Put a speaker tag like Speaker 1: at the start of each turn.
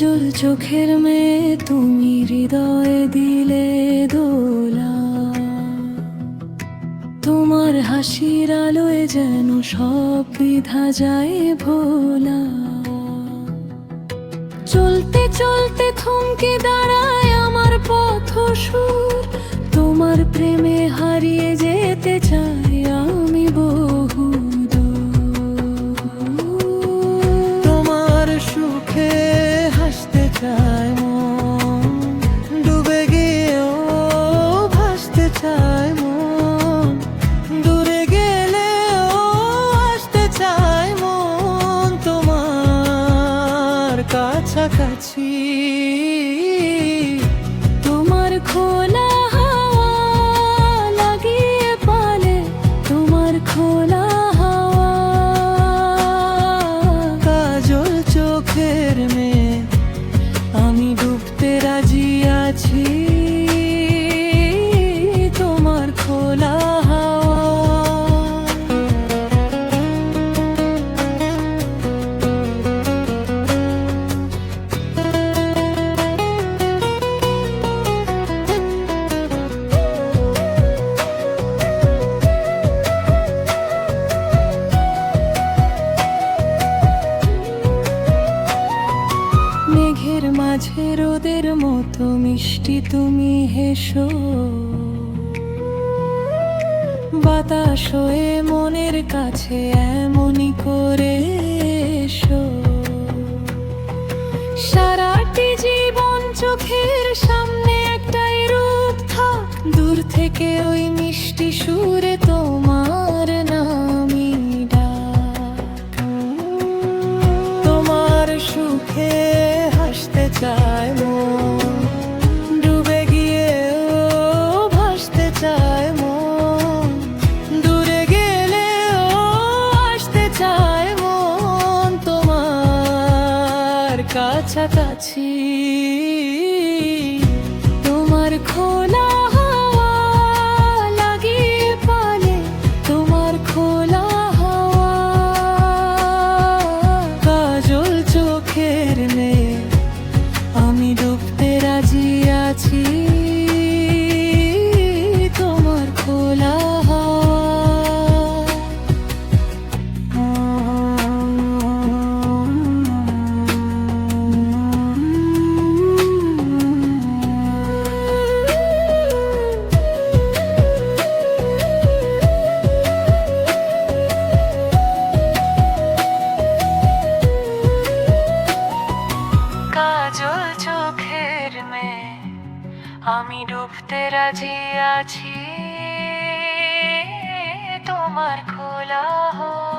Speaker 1: কাজল চোখের মেয়ে তুমি হৃদয়ে দিলে দোলা, তোমার হাসির আলোয় যেন সব দ্বিধা যায় ভোলা। চলতে চলতে থমকে দাঁড়ায় আমার পথ সুর, তোমার প্রেমে হারিয়ে যেতে চাই আমি বহু দূর।
Speaker 2: তোমার সুখে হাসতে চায় মন, ডুবে গিয়েও ভাসতে চায় মন, দূরে গেলেও আসতে চায় মন তোমার কাছাকাছি।
Speaker 1: তোমার খোলা হাওয়া লাগিয়ে পালে, তোমার খোলা হাওয়া।
Speaker 2: কাজল চোখের মেয়ে আমি ডুবতে রাজি আছি, তোমার খোলা হাওয়া।
Speaker 1: মেঘের মাঝে রোদের মতো মিষ্টি তুমি হেসো, বাতাস হয়ে মনের কাছে এমনই করে এসো। সারাটি জীবন চোখের সামনে একটাই রূপ থাক, দূর থেকে ওই মিষ্টি সুরে তোমার নামই ডাক।
Speaker 2: তোমার সুখে হাসতে চায় মন, ডুবে গিয়েও ভাসতে চায় মন, দূরে গেলেও আসতে চায় মন তোমার কাছাকাছি।
Speaker 1: তোমার খোলা হাওয়া লাগিয়ে পালে, তোমার খোলা হাওয়া।
Speaker 2: কাজল চোখের মেয়ে আমি ডুবতে রাজি আছি, তোমার খোলা
Speaker 1: কাজল চোখের মেয়ে আমি ডুবতে রাজি আছি, তোমার খোলা হাওয়া।